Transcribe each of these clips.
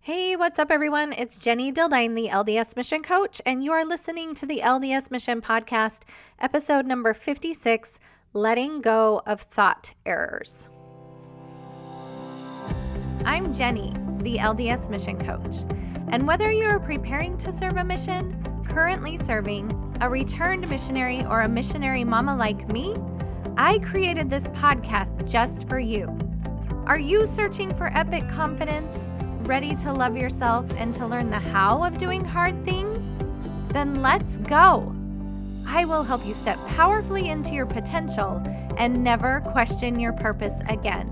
Hey, what's up, everyone? It's Jenny Dildine, the LDS Mission Coach, and you are listening to the LDS Mission Podcast, episode number 56, Letting Go of Thought Errors. I'm Jenny, the LDS Mission Coach, and whether you are preparing to serve a mission, currently serving, a returned missionary, or a missionary mama like me, I created this podcast just for you. Are you searching for epic confidence? Ready to love yourself and to learn the how of doing hard things? Then let's go. I will help you step powerfully into your potential and never question your purpose again.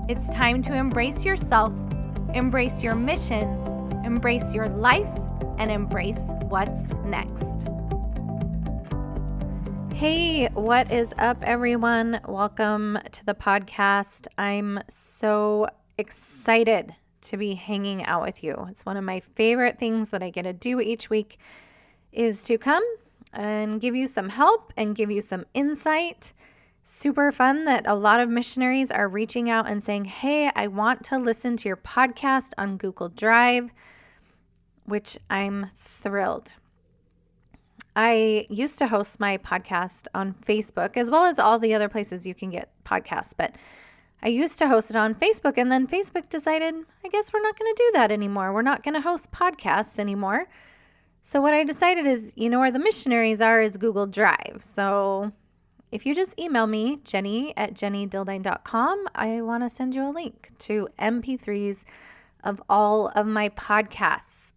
It's time to embrace yourself, embrace your mission, embrace your life, and embrace what's next. Hey, what is up, everyone? Welcome to the podcast. I'm so excited to be hanging out with you. It's one of my favorite things that I get to do each week is to come and give you some help and give you some insight. Super fun that a lot of missionaries are reaching out and saying, hey, I want to listen to your podcast on Google Drive, which I'm thrilled. I used to host my podcast on Facebook as well as all the other places you can get podcasts, but I used to host it on Facebook, and then Facebook decided, I guess we're not going to do that anymore. We're not going to host podcasts anymore. So what I decided is, where the missionaries are is Google Drive. So if you just email me, jenny@jennydildine.com, I want to send you a link to MP3s of all of my podcasts.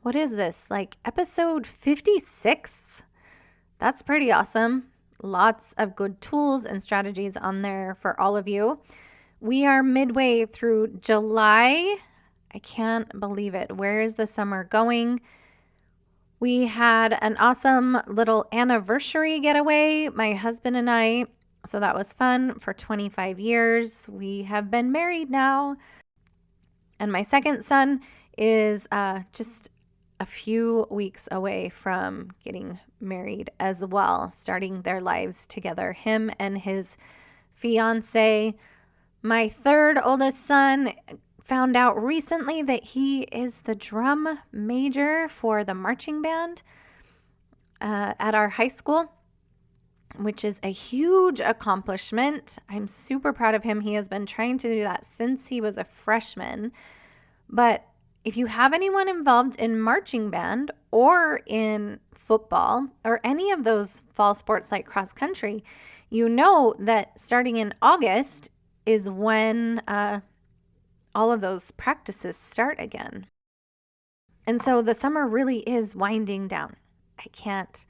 What is this? Like episode 56? That's pretty awesome. Lots of good tools and strategies on there for all of you. We are midway through July. I can't believe it. Where is the summer going? We had an awesome little anniversary getaway, my husband and I. So that was fun for 25 years. We have been married now. And my second son is just a few weeks away from getting married as well, starting their lives together, him and his fiance. My third oldest son found out recently that he is the drum major for the marching band at our high school, which is a huge accomplishment. I'm super proud of him. He has been trying to do that since he was a freshman. But if you have anyone involved in marching band or in football or any of those fall sports like cross country, you know that starting in August is when all of those practices start again. And so the summer really is winding down. I can't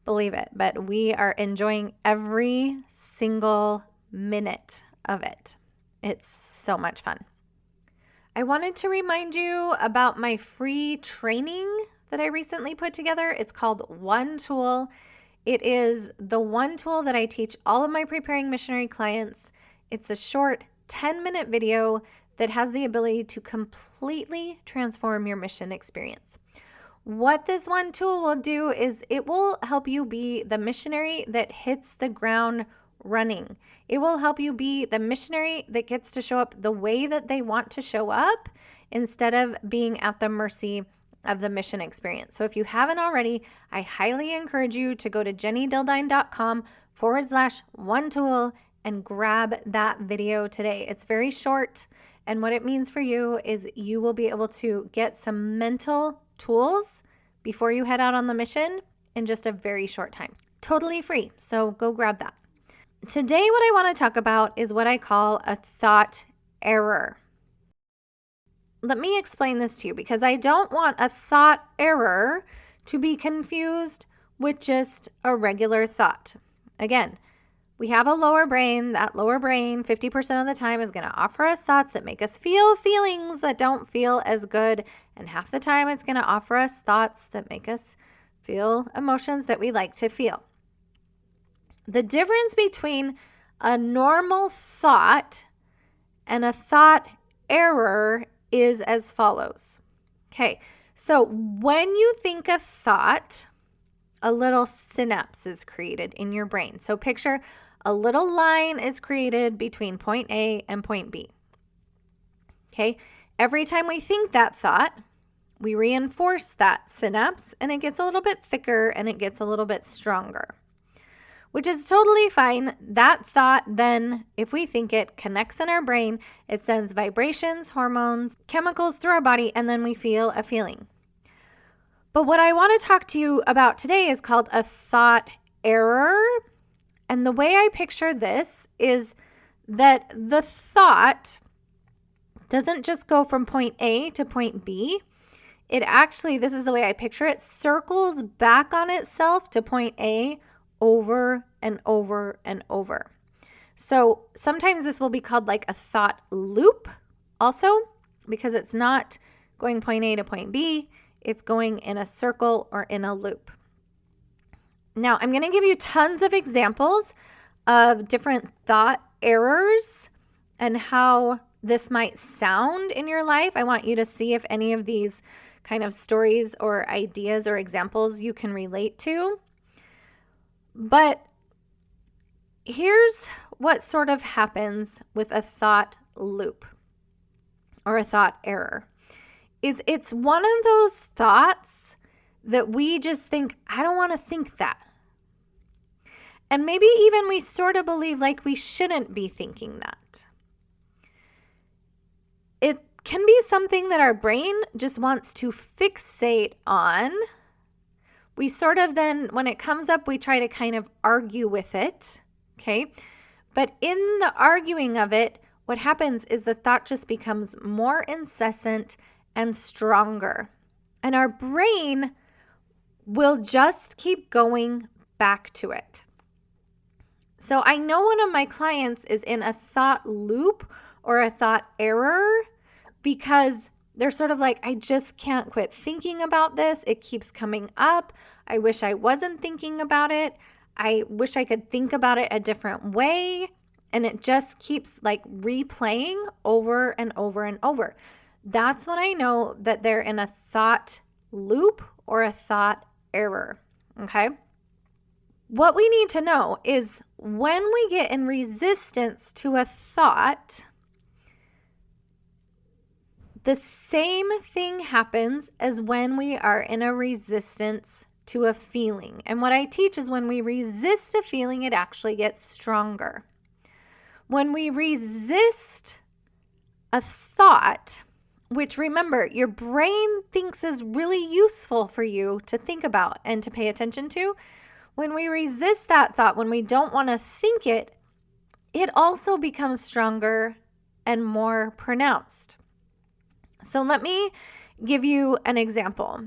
believe it, but we are enjoying every single minute of it. It's so much fun. I wanted to remind you about my free training that I recently put together. It's called One Tool. It is the one tool that I teach all of my preparing missionary clients. It's a short 10-minute video that has the ability to completely transform your mission experience. What this one tool will do is it will help you be the missionary that hits the ground running. It will help you be the missionary that gets to show up the way that they want to show up instead of being at the mercy of the mission experience. So if you haven't already, I highly encourage you to go to jennydildine.com/one tool and grab that video today. It's very short. And what it means for you is you will be able to get some mental tools before you head out on the mission in just a very short time. Totally free. So go grab that. Today, what I want to talk about is what I call a thought error. Let me explain this to you because I don't want a thought error to be confused with just a regular thought. Again, we have a lower brain. That lower brain, 50% of the time, is going to offer us thoughts that make us feel feelings that don't feel as good. And half the time, it's going to offer us thoughts that make us feel emotions that we like to feel. The difference between a normal thought and a thought error is as follows. Okay, so when you think a thought, a little synapse is created in your brain. So picture a little line is created between point A and point B. Okay, Every time we think that thought, we reinforce that synapse and it gets a little bit thicker and it gets a little bit stronger, which is totally fine. That thought then, if we think it, connects in our brain. It sends vibrations, hormones, chemicals through our body, and then we feel a feeling. But what I want to talk to you about today is called a thought error. And the way I picture this is that the thought doesn't just go from point A to point B. It actually, this is the way I picture it, circles back on itself to point A over and over and over. So sometimes this will be called like a thought loop also, because it's not going point A to point B, it's going in a circle or in a loop. Now, I'm going to give you tons of examples of different thought errors and how this might sound in your life. I want you to see if any of these kind of stories or ideas or examples you can relate to. But here's what sort of happens with a thought loop or a thought error. It's one of those thoughts that we just think, I don't want to think that. And maybe even we sort of believe like we shouldn't be thinking that. It can be something that our brain just wants to fixate on. We sort of then, when it comes up, we try to kind of argue with it, okay? But in the arguing of it, what happens is the thought just becomes more incessant and stronger. And our brain will just keep going back to it. So I know one of my clients is in a thought loop or a thought error because they're sort of like, I just can't quit thinking about this. It keeps coming up. I wish I wasn't thinking about it. I wish I could think about it a different way. And it just keeps like replaying over and over and over. That's when I know that they're in a thought loop or a thought error, okay? What we need to know is when we get in resistance to a thought, the same thing happens as when we are in a resistance to a feeling. And what I teach is when we resist a feeling, it actually gets stronger. When we resist a thought, which remember, your brain thinks is really useful for you to think about and to pay attention to, when we resist that thought, when we don't want to think it, it also becomes stronger and more pronounced. So let me give you an example.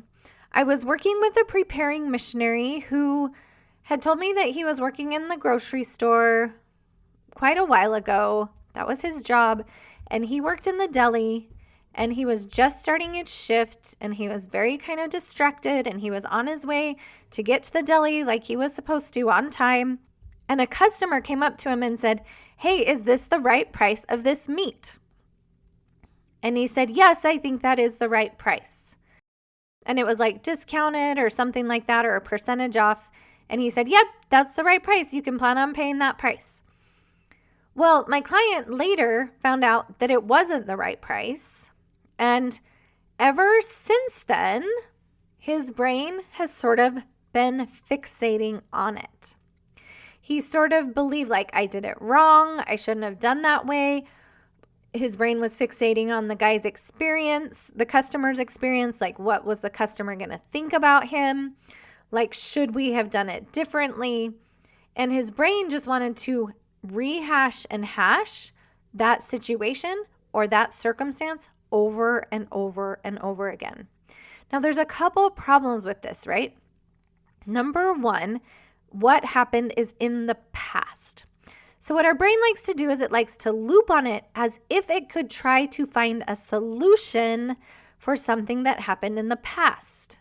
I was working with a preparing missionary who had told me that he was working in the grocery store quite a while ago. That was his job. And he worked in the deli and he was just starting his shift and he was very kind of distracted and he was on his way to get to the deli like he was supposed to on time. And a customer came up to him and said, "Hey, is this the right price of this meat?" And he said, "Yes, I think that is the right price." And it was like discounted or something like that or a percentage off. And he said, "Yep, that's the right price. You can plan on paying that price." Well, my client later found out that it wasn't the right price. And ever since then, his brain has sort of been fixating on it. He sort of believed like, I did it wrong. I shouldn't have done that way. His brain was fixating on the guy's experience, the customer's experience. Like, what was the customer going to think about him? Like, should we have done it differently? And his brain just wanted to rehash and hash that situation or that circumstance over and over and over again. Now, there's a couple problems with this, right? Number one, what happened is in the past. So what our brain likes to do is it likes to loop on it as if it could try to find a solution for something that happened in the past.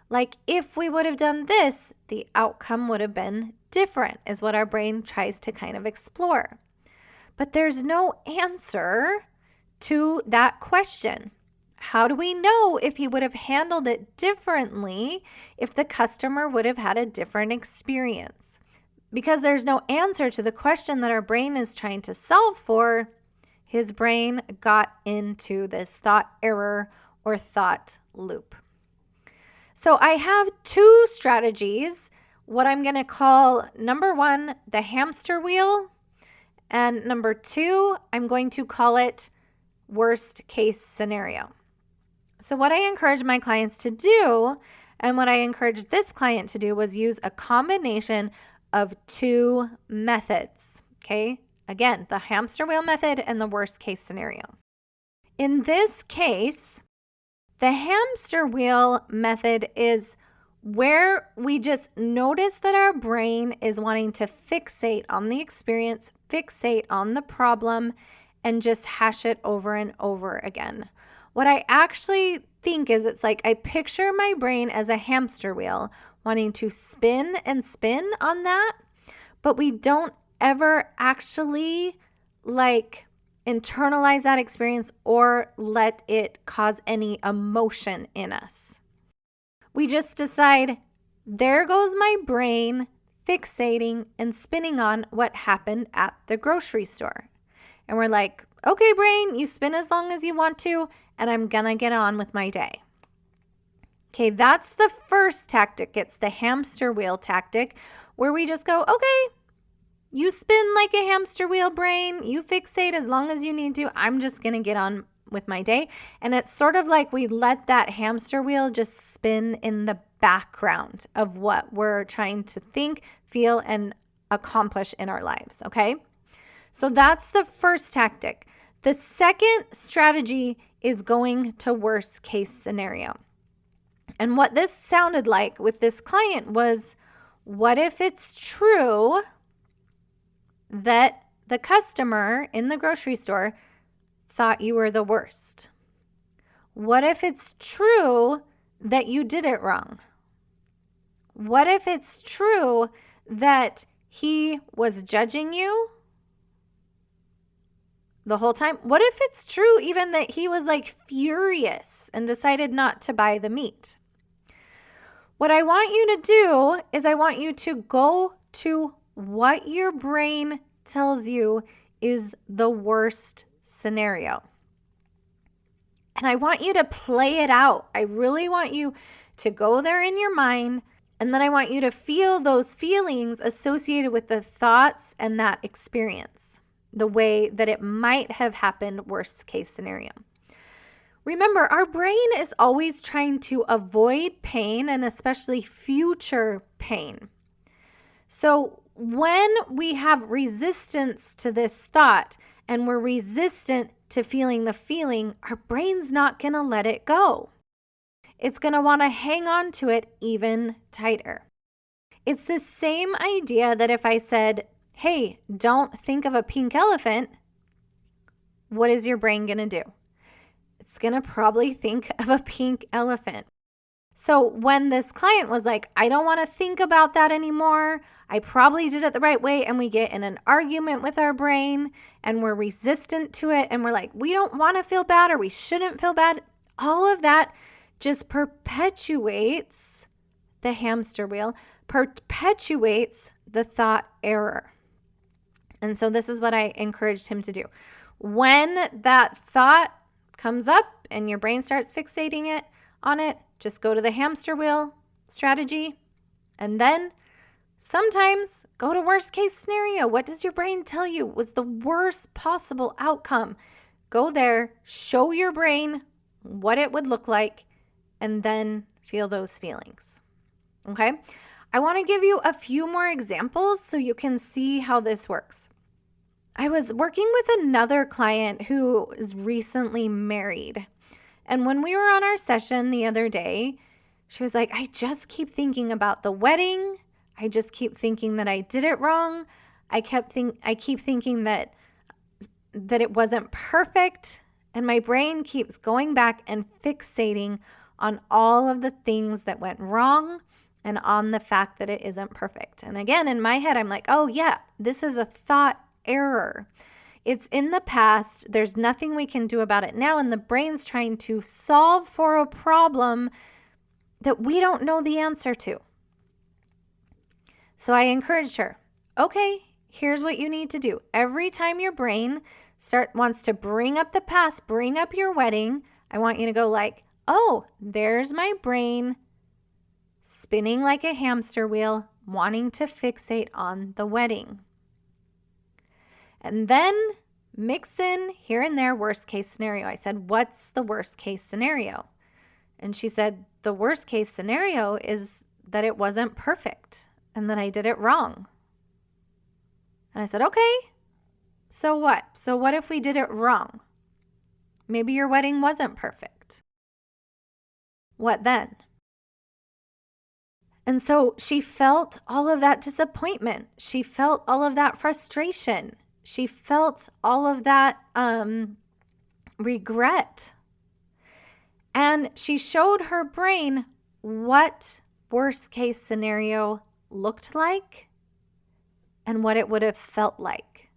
Like, if we would have done this, the outcome would have been different, is what our brain tries to kind of explore. But there's no answer to that question. How do we know if he would have handled it differently if the customer would have had a different experience? Because there's no answer to the question that our brain is trying to solve for, his brain got into this thought error or thought loop. So I have two strategies, what I'm going to call number one, the hamster wheel, and number two, I'm going to call it worst case scenario. So what I encourage my clients to do, and what I encouraged this client to do, was use a combination of two methods. Okay. Again, the hamster wheel method and the worst case scenario. In this case, the hamster wheel method is where we just notice that our brain is wanting to fixate on the experience, fixate on the problem, and just hash it over and over again. What I actually think is it's like I picture my brain as a hamster wheel wanting to spin and spin on that, but we don't ever actually internalize that experience or let it cause any emotion in us. We just decide, there goes my brain fixating and spinning on what happened at the grocery store. And we're like, okay, brain, you spin as long as you want to, and I'm gonna get on with my day. Okay, that's the first tactic. It's the hamster wheel tactic, where we just go, okay, you spin like a hamster wheel, brain. You fixate as long as you need to. I'm just going to get on with my day. And it's sort of like we let that hamster wheel just spin in the background of what we're trying to think, feel, and accomplish in our lives. Okay? So that's the first tactic. The second strategy is going to worst case scenario. And what this sounded like with this client was, what if it's true that the customer in the grocery store thought you were the worst? What if it's true that you did it wrong? What if it's true that he was judging you the whole time? What if it's true even that he was furious and decided not to buy the meat? What I want you to do is I want you to go to what your brain tells you is the worst scenario. And I want you to play it out. I really want you to go there in your mind, and then I want you to feel those feelings associated with the thoughts and that experience, the way that it might have happened, worst case scenario. Remember, our brain is always trying to avoid pain, and especially future pain. So when we have resistance to this thought and we're resistant to feeling the feeling, our brain's not going to let it go. It's going to want to hang on to it even tighter. It's the same idea that if I said, hey, don't think of a pink elephant, what is your brain going to do? It's going to probably think of a pink elephant. So when this client was like, I don't want to think about that anymore, I probably did it the right way, and we get in an argument with our brain and we're resistant to it, and we're like, we don't want to feel bad, or we shouldn't feel bad. All of that just perpetuates the hamster wheel, perpetuates the thought error. And so this is what I encouraged him to do. When that thought comes up and your brain starts fixating on it, just go to the hamster wheel strategy, and then sometimes go to worst case scenario. What does your brain tell you was the worst possible outcome? Go there, show your brain what it would look like, and then feel those feelings. Okay? I want to give you a few more examples so you can see how this works. I was working with another client who is recently married. And when we were on our session the other day, she was like, I just keep thinking about the wedding. I just keep thinking that I did it wrong. I keep thinking that it wasn't perfect. And my brain keeps going back and fixating on all of the things that went wrong and on the fact that it isn't perfect. And again, in my head, I'm like, oh yeah, this is a thought error. It's in the past. There's nothing we can do about it now. And the brain's trying to solve for a problem that we don't know the answer to. So I encouraged her, okay, here's what you need to do. Every time your brain wants to bring up the past, bring up your wedding, I want you to go like, oh, there's my brain spinning like a hamster wheel, wanting to fixate on the wedding. And then mix in here and there worst case scenario. I said, what's the worst case scenario? And she said, the worst case scenario is that it wasn't perfect and that I did it wrong. And I said, okay, so what? So what if we did it wrong? Maybe your wedding wasn't perfect. What then? And so she felt all of that disappointment. She felt all of that frustration. She felt all of that regret. And she showed her brain what worst case scenario looked like and what it would have felt like.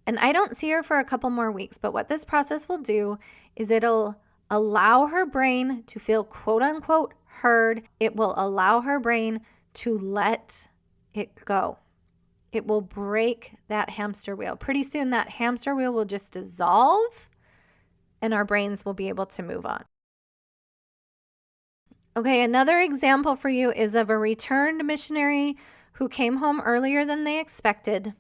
And I don't see her for a couple more weeks, but what this process will do is it'll allow her brain to feel quote unquote heard. It will allow her brain to let it go. It will break that hamster wheel. Pretty soon that hamster wheel will just dissolve and our brains will be able to move on. Okay, another example for you is of a returned missionary who came home earlier than they expected.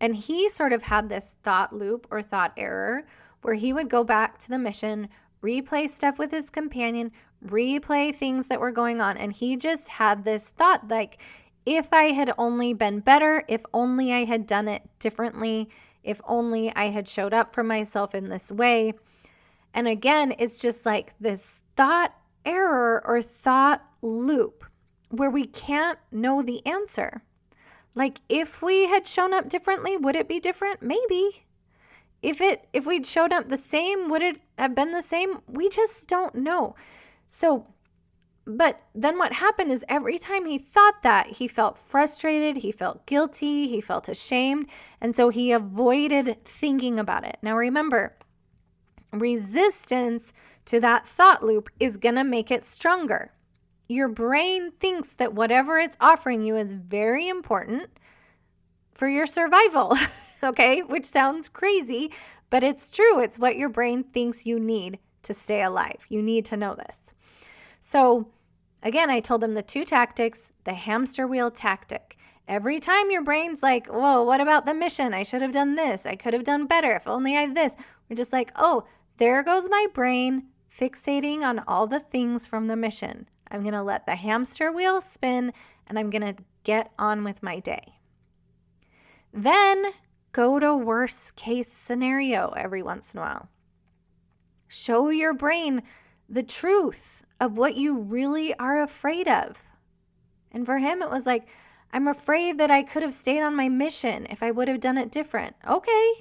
And he sort of had this thought loop or thought error where he would go back to the mission, replay stuff with his companion, replay things that were going on. And he just had this thought like, if I had only been better, if only I had done it differently, if only I had showed up for myself in this way. And again, it's just like this thought error or thought loop where we can't know the answer. Like if we had shown up differently, would it be different? Maybe. If we'd showed up the same, would it have been the same? We just don't know. So, but then what happened is every time he thought that, he felt frustrated, he felt guilty, he felt ashamed, and so he avoided thinking about it. Now remember, resistance to that thought loop is going to make it stronger. Your brain thinks that whatever it's offering you is very important for your survival, okay? Which sounds crazy, but it's true. It's what your brain thinks you need to stay alive. You need to know this. So again, I told him the two tactics, the hamster wheel tactic. Every time your brain's like, whoa, what about the mission? I should have done this. I could have done better. If only I had this. We're just like, oh, there goes my brain fixating on all the things from the mission. I'm going to let the hamster wheel spin and I'm going to get on with my day. Then go to worst case scenario every once in a while. Show your brain the truth of what you really are afraid of. And for him, it was like, I'm afraid that I could have stayed on my mission if I would have done it different. Okay,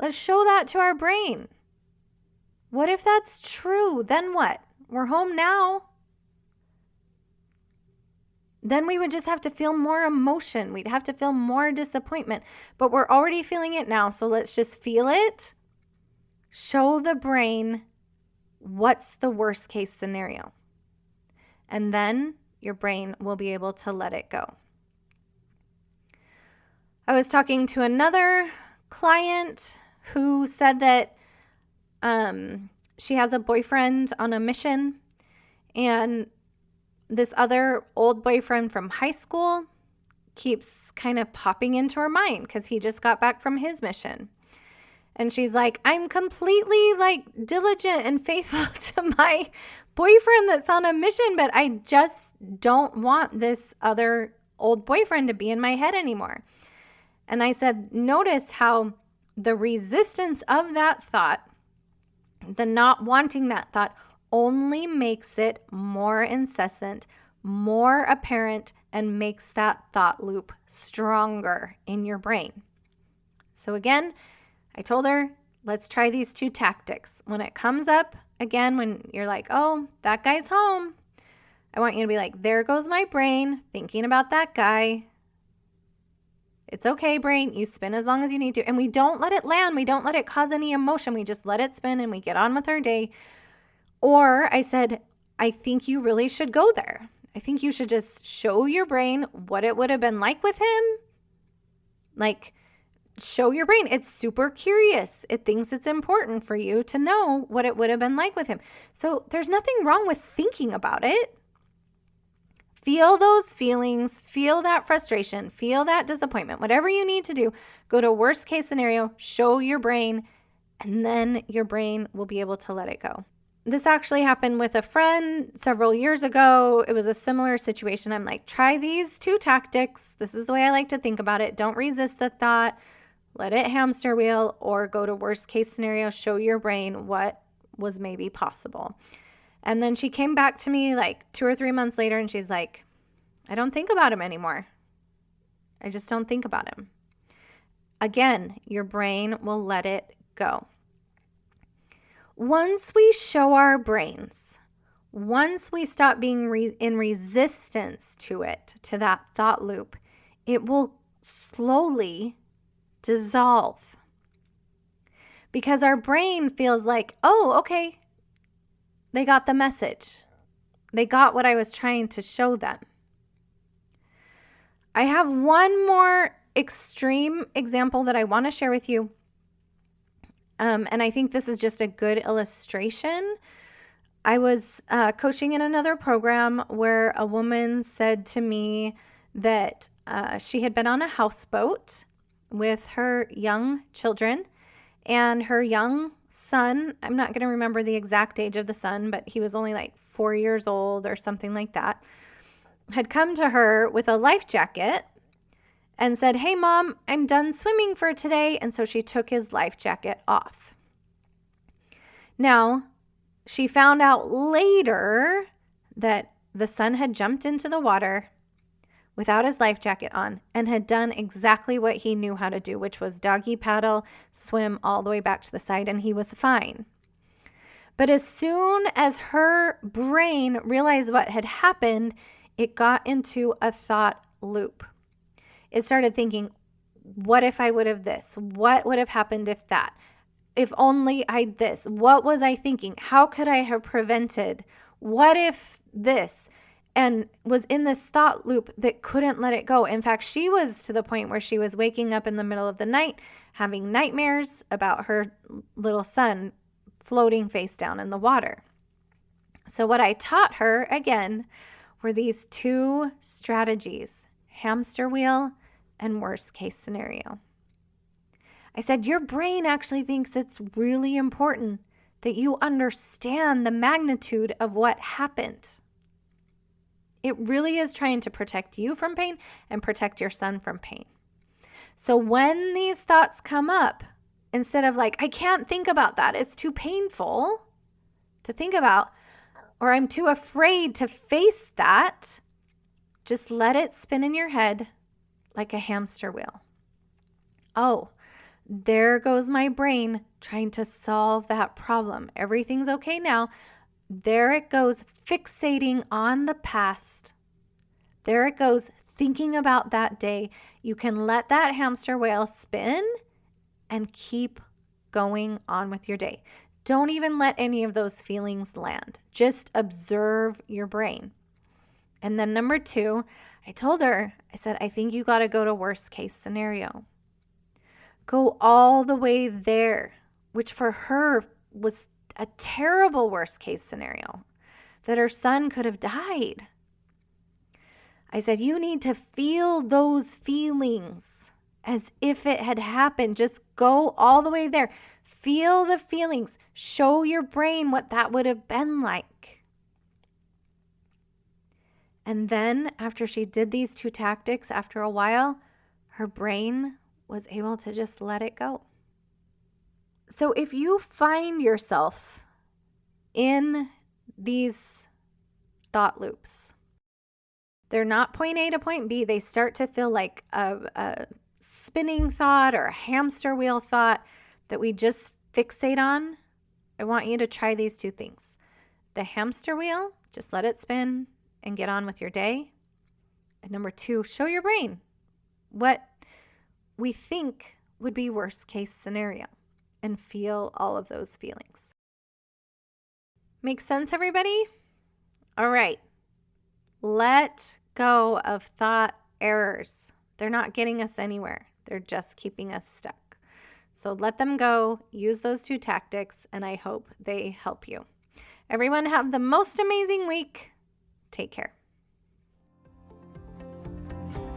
let's show that to our brain. What if that's true? Then what? We're home now. Then we would just have to feel more emotion. We'd have to feel more disappointment. But we're already feeling it now, so let's just feel it. Show the brain what's the worst case scenario. And then your brain will be able to let it go. I was talking to another client who said that she has a boyfriend on a mission, and this other old boyfriend from high school keeps kind of popping into her mind because he just got back from his mission. And she's like, I'm completely like diligent and faithful to my boyfriend that's on a mission, but I just don't want this other old boyfriend to be in my head anymore. And I said, notice how the resistance of that thought, the not wanting that thought, only makes it more incessant, more apparent, and makes that thought loop stronger in your brain. So again, I told her, let's try these two tactics. When it comes up again, when you're like, oh, that guy's home, I want you to be like, there goes my brain thinking about that guy. It's okay, brain. You spin as long as you need to. And we don't let it land. We don't let it cause any emotion. We just let it spin and we get on with our day. Or I said, I think you really should go there. I think you should just show your brain what it would have been like with him. Like, show your brain. It's super curious. It thinks it's important for you to know what it would have been like with him. So there's nothing wrong with thinking about it. Feel those feelings, feel that frustration, feel that disappointment, whatever you need to do. Go to worst case scenario, show your brain, and then your brain will be able to let it go. This actually happened with a friend several years ago. It was a similar situation. I'm like, try these 2 tactics. This is the way I like to think about it. Don't resist the thought. Let it hamster wheel, or go to worst case scenario, show your brain what was maybe possible. And then she came back to me like 2 or 3 months later, and she's like, I don't think about him anymore. I just don't think about him. Again, your brain will let it go. Once we show our brains, once we stop being in resistance to it, to that thought loop, it will slowly dissolve. Because our brain feels like, oh, okay, they got the message. They got what I was trying to show them. I have one more extreme example that I want to share with you. And I think this is just a good illustration. I was coaching in another program where a woman said to me that she had been on a houseboat with her young children, and her young son, I'm not going to remember the exact age of the son, but he was only like 4 years old or something like that, had come to her with a life jacket and said, hey, Mom, I'm done swimming for today. And so she took his life jacket off. Now, she found out later that the son had jumped into the water without his life jacket on and had done exactly what he knew how to do, which was doggy paddle, swim all the way back to the side, and he was fine. But as soon as her brain realized what had happened, it got into a thought loop. It started thinking, what if I would have this? What would have happened if that? If only I this? What was I thinking? How could I have prevented? What if this? And was in this thought loop that couldn't let it go. In fact, she was to the point where she was waking up in the middle of the night, having nightmares about her little son floating face down in the water. So what I taught her, again, were these 2 strategies: hamster wheel and worst case scenario. I said, your brain actually thinks it's really important that you understand the magnitude of what happened. It really is trying to protect you from pain and protect your son from pain. So when these thoughts come up, instead of like, I can't think about that, it's too painful to think about, or I'm too afraid to face that, just let it spin in your head like a hamster wheel. Oh, there goes my brain trying to solve that problem. Everything's okay now. There it goes, fixating on the past. There it goes, thinking about that day. You can let that hamster wheel spin and keep going on with your day. Don't even let any of those feelings land. Just observe your brain. And then number 2, I told her, I said, I think you got to go to worst case scenario. Go all the way there, which for her was a terrible worst case scenario, that her son could have died. I said, you need to feel those feelings as if it had happened. Just go all the way there. Feel the feelings. Show your brain what that would have been like. And then after she did these 2 tactics, after a while, her brain was able to just let it go. So if you find yourself in these thought loops, they're not point A to point B. They start to feel like a spinning thought or a hamster wheel thought that we just fixate on. I want you to try these 2 things. The hamster wheel, just let it spin and get on with your day. And number 2, show your brain what we think would be worst case scenario and feel all of those feelings. Make sense, everybody? All right. Let go of thought errors. They're not getting us anywhere. They're just keeping us stuck. So let them go, use those 2 tactics, and I hope they help you. Everyone have the most amazing week. Take care.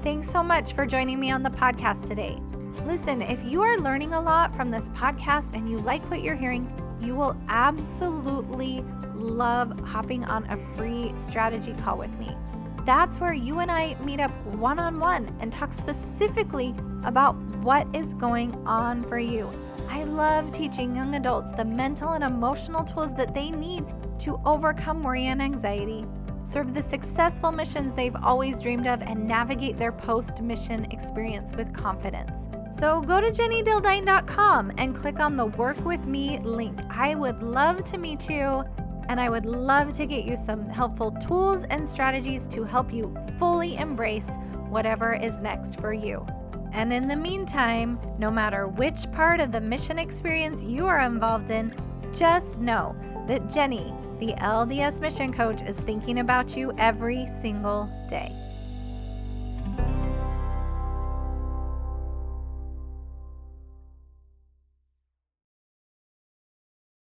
Thanks so much for joining me on the podcast today. Listen, if you are learning a lot from this podcast and you like what you're hearing, you will absolutely love hopping on a free strategy call with me. That's where you and I meet up one-on-one and talk specifically about what is going on for you. I love teaching young adults the mental and emotional tools that they need to overcome worry and anxiety, serve the successful missions they've always dreamed of, and navigate their post-mission experience with confidence. So go to jennydildine.com and click on the Work With Me link. I would love to meet you, and I would love to get you some helpful tools and strategies to help you fully embrace whatever is next for you. And in the meantime, no matter which part of the mission experience you are involved in, just know that Jenny, the LDS Mission Coach, is thinking about you every single day.